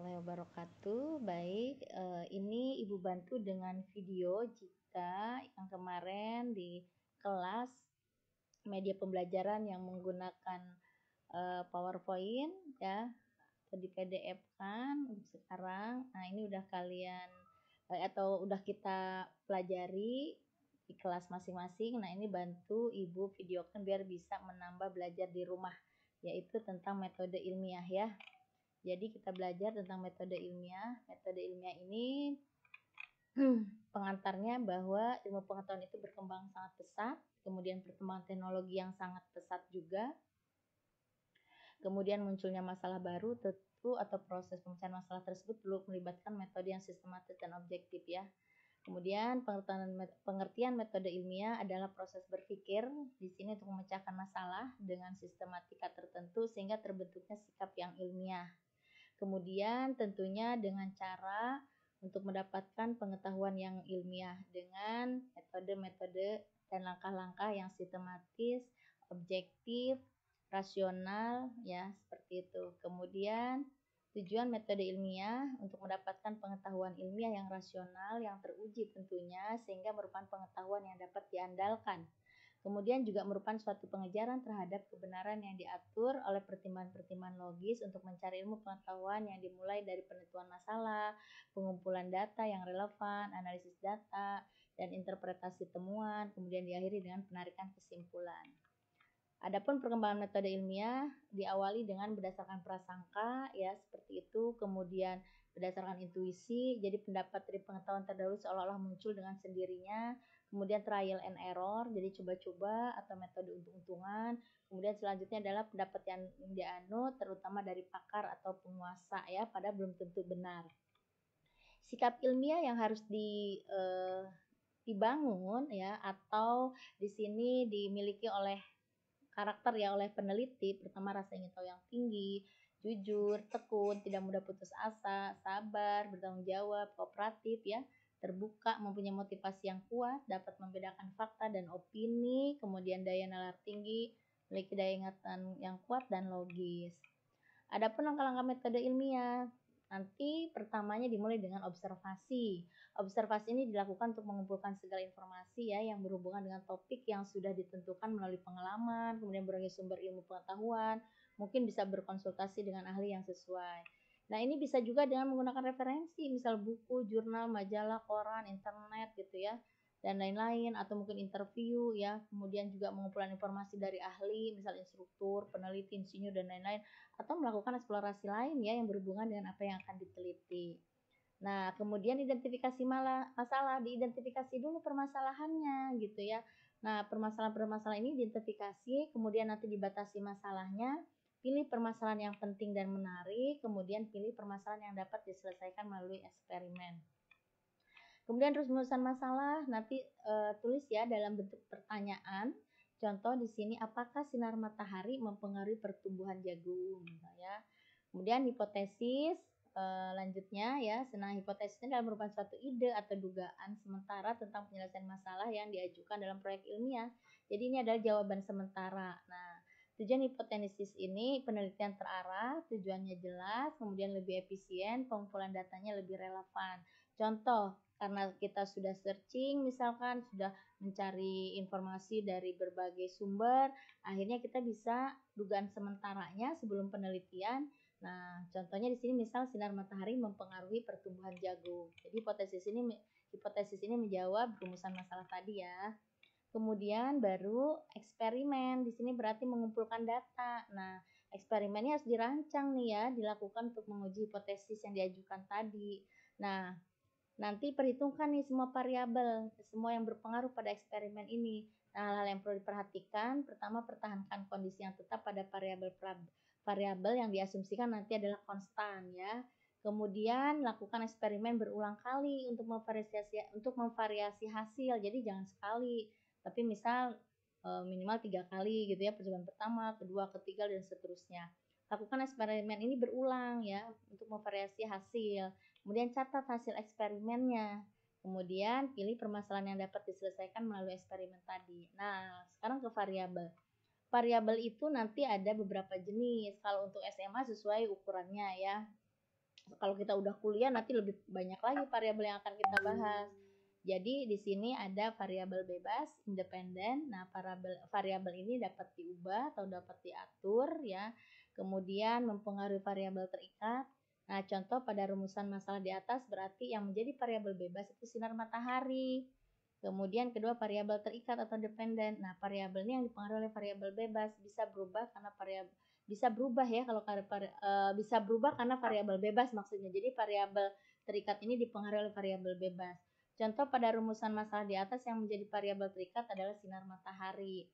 warahmatullahi wabarakatuh. Baik, ini Ibu bantu dengan video jika yang kemarin di kelas media pembelajaran yang menggunakan PowerPoint ya, atau di PDF-kan untuk sekarang. Nah, ini udah kalian atau udah kita pelajari di kelas masing-masing. Nah, ini bantu Ibu videokan biar bisa menambah belajar di rumah, yaitu tentang metode ilmiah ya. Jadi kita belajar tentang metode ilmiah. Metode ilmiah ini pengantarnya bahwa ilmu pengetahuan itu berkembang sangat pesat, kemudian perkembangan teknologi yang sangat pesat juga, kemudian munculnya masalah baru tentu atau proses pemecahan masalah tersebut perlu melibatkan metode yang sistematis dan objektif ya. Kemudian pengertian metode ilmiah adalah proses berpikir di sini untuk memecahkan masalah dengan sistematika tertentu sehingga terbentuknya sikap yang ilmiah. Kemudian tentunya dengan cara untuk mendapatkan pengetahuan yang ilmiah dengan metode-metode dan langkah-langkah yang sistematis, objektif, rasional ya, seperti itu. Kemudian tujuan metode ilmiah untuk mendapatkan pengetahuan ilmiah yang rasional, yang teruji tentunya, sehingga merupakan pengetahuan yang dapat diandalkan. Kemudian juga merupakan suatu pengejaran terhadap kebenaran yang diatur oleh pertimbangan-pertimbangan logis untuk mencari ilmu pengetahuan yang dimulai dari penentuan masalah, pengumpulan data yang relevan, analisis data, dan interpretasi temuan, kemudian diakhiri dengan penarikan kesimpulan. Adapun perkembangan metode ilmiah diawali dengan berdasarkan prasangka ya, seperti itu, kemudian berdasarkan intuisi, jadi pendapat dari pengetahuan terdahulu seolah-olah muncul dengan sendirinya, kemudian trial and error, jadi coba-coba atau metode untung-untungan, kemudian selanjutnya adalah pendapat yang dianut terutama dari pakar atau penguasa ya, padahal belum tentu benar. Sikap ilmiah yang harus dibangun ya, atau di sini dimiliki oleh karakter ya oleh peneliti, pertama rasa ingin tahu yang tinggi, jujur, tekun, tidak mudah putus asa, sabar, bertanggung jawab, kooperatif ya, terbuka, mempunyai motivasi yang kuat, dapat membedakan fakta dan opini, kemudian daya nalar tinggi, memiliki daya ingatan yang kuat dan logis. Adapun langkah-langkah metode ilmiah, nanti pertamanya dimulai dengan observasi. Observasi ini dilakukan untuk mengumpulkan segala informasi ya yang berhubungan dengan topik yang sudah ditentukan melalui pengalaman, kemudian berbagai sumber ilmu pengetahuan, mungkin bisa berkonsultasi dengan ahli yang sesuai. Nah, ini bisa juga dengan menggunakan referensi, misal buku, jurnal, majalah, koran, internet gitu ya, dan lain-lain, atau mungkin interview ya, kemudian juga mengumpulkan informasi dari ahli, misal instruktur, peneliti, insinyur, dan lain-lain, atau melakukan eksplorasi lain ya yang berhubungan dengan apa yang akan diteliti. Nah, kemudian identifikasi masalah, diidentifikasi dulu permasalahannya gitu ya. Nah, permasalahan-permasalahan ini diidentifikasi, kemudian nanti dibatasi masalahnya, pilih permasalahan yang penting dan menarik, kemudian pilih permasalahan yang dapat diselesaikan melalui eksperimen. Kemudian rumusan masalah nanti tulis ya dalam bentuk pertanyaan. Contoh di sini, apakah sinar matahari mempengaruhi pertumbuhan jagung ya. Kemudian hipotesis lanjutnya ya. Nah, hipotesis ini adalah merupakan suatu ide atau dugaan sementara tentang penyelesaian masalah yang diajukan dalam proyek ilmiah. Jadi ini adalah jawaban sementara. Nah, tujuan hipotesis ini penelitian terarah, tujuannya jelas, kemudian lebih efisien, pengumpulan datanya lebih relevan. Contoh, karena kita sudah searching, misalkan sudah mencari informasi dari berbagai sumber, akhirnya kita bisa dugaan sementaranya sebelum penelitian. Nah, contohnya di sini misal sinar matahari mempengaruhi pertumbuhan jagung. Jadi hipotesis ini menjawab rumusan masalah tadi ya. Kemudian baru eksperimen. Di sini berarti mengumpulkan data. Nah, eksperimennya harus dirancang nih ya, dilakukan untuk menguji hipotesis yang diajukan tadi. Nah, nanti perhitungkan nih semua variabel, semua yang berpengaruh pada eksperimen ini. Nah, hal-hal yang perlu diperhatikan, pertama pertahankan kondisi yang tetap pada variabel yang diasumsikan nanti adalah konstan ya. Kemudian lakukan eksperimen berulang kali untuk memvariasi hasil. Jadi jangan sekali, tapi misal minimal 3 kali gitu ya, percobaan pertama, kedua, ketiga, dan seterusnya. Lakukan eksperimen ini berulang ya untuk memvariasi hasil. Kemudian catat hasil eksperimennya. Kemudian pilih permasalahan yang dapat diselesaikan melalui eksperimen tadi. Nah, sekarang ke variabel. Variabel itu nanti ada beberapa jenis. Kalau untuk SMA sesuai ukurannya ya. Kalau kita udah kuliah nanti lebih banyak lagi variabel yang akan kita bahas. Jadi di sini ada variabel bebas, independen. Nah, variabel ini dapat diubah atau dapat diatur ya. Kemudian mempengaruhi variabel terikat. Nah, contoh pada rumusan masalah di atas berarti yang menjadi variabel bebas itu sinar matahari. Kemudian kedua variabel terikat atau dependen. Nah, variabel ini yang dipengaruhi oleh variabel bebas bisa berubah karena bisa berubah ya kalau bisa berubah karena variabel bebas maksudnya. Jadi variabel terikat ini dipengaruhi oleh variabel bebas. Contoh pada rumusan masalah di atas yang menjadi variabel terikat adalah sinar matahari.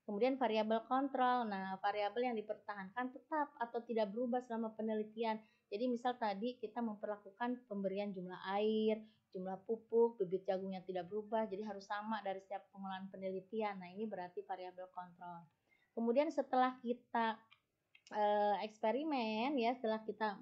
Kemudian variabel kontrol. Nah, variabel yang dipertahankan tetap atau tidak berubah selama penelitian. Jadi misal tadi kita memperlakukan pemberian jumlah air, jumlah pupuk, bibit jagung yang tidak berubah, jadi harus sama dari setiap pengolahan penelitian. Nah, ini berarti variabel kontrol. Kemudian setelah kita eksperimen ya, setelah kita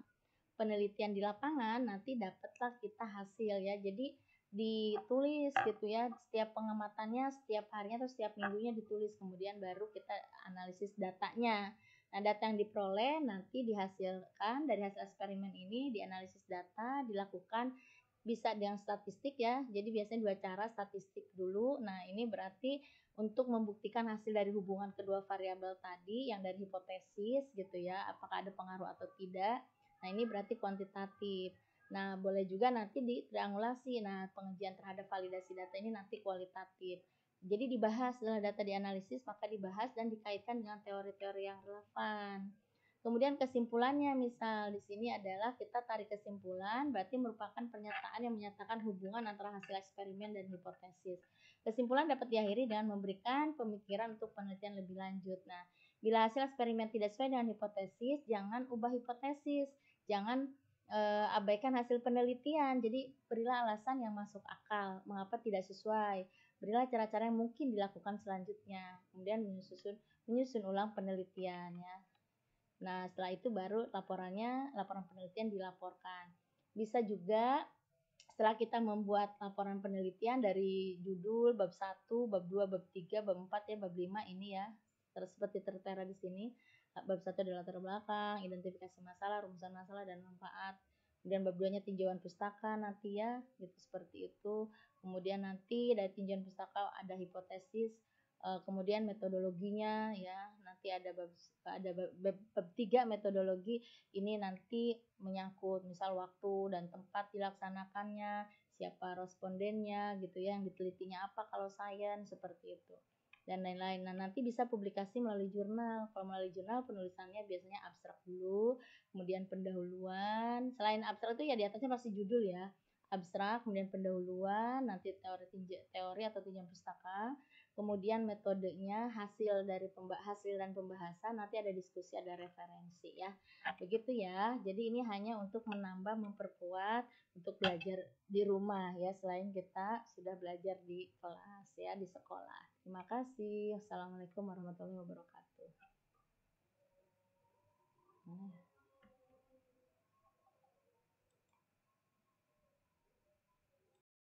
penelitian di lapangan, nanti dapatlah kita hasil ya. Jadi ditulis gitu ya, setiap pengamatannya setiap harinya atau setiap minggunya ditulis, kemudian baru kita analisis datanya. Nah, data yang diperoleh nanti dihasilkan dari hasil eksperimen ini, dianalisis data, dilakukan bisa dengan statistik ya. Jadi biasanya dua cara, statistik dulu. Nah, ini berarti untuk membuktikan hasil dari hubungan kedua variabel tadi yang dari hipotesis gitu ya, apakah ada pengaruh atau tidak. Nah, ini berarti kuantitatif. Nah, boleh juga nanti di triangulasi. Nah, pengujian terhadap validasi data ini nanti kualitatif. Jadi dibahas setelah data dianalisis, maka dibahas dan dikaitkan dengan teori-teori yang relevan. Kemudian kesimpulannya, misal di sini adalah kita tarik kesimpulan, berarti merupakan pernyataan yang menyatakan hubungan antara hasil eksperimen dan hipotesis. Kesimpulan dapat diakhiri dengan memberikan pemikiran untuk penelitian lebih lanjut. Nah, bila hasil eksperimen tidak sesuai dengan hipotesis, jangan ubah hipotesis, jangan abaikan hasil penelitian. Jadi berilah alasan yang masuk akal, mengapa tidak sesuai. Berilah cara-cara yang mungkin dilakukan selanjutnya. Kemudian menyusun ulang penelitiannya. Nah, setelah itu baru laporan penelitian dilaporkan. Bisa juga setelah kita membuat laporan penelitian dari judul, bab 1, bab 2, bab 3, bab 4 ya, bab 5 ini ya. Terus seperti tertera di sini. Bab 1 adalah latar belakang, identifikasi masalah, rumusan masalah dan manfaat. Kemudian bab 2-nya tinjauan pustaka nanti ya, gitu seperti itu. Kemudian nanti dari tinjauan pustaka ada hipotesis, kemudian metodologinya ya, nanti ada bab 3 metodologi. Ini nanti menyangkut misal waktu dan tempat dilaksanakannya, siapa respondennya gitu ya, yang ditelitinya apa kalau sains seperti itu dan lain-lain. Nah, nanti bisa publikasi melalui jurnal. Kalau melalui jurnal penulisannya biasanya abstrak dulu, kemudian pendahuluan. Selain abstrak itu ya di atasnya pasti judul ya. Abstrak, kemudian pendahuluan, nanti teori atau tinjauan pustaka, kemudian metodenya, hasil dan pembahasan, nanti ada diskusi, ada referensi ya. Begitu ya. Jadi ini hanya untuk menambah, memperkuat untuk belajar di rumah ya, selain kita sudah belajar di kelas ya, di sekolah. Terima kasih. Assalamualaikum warahmatullahi wabarakatuh.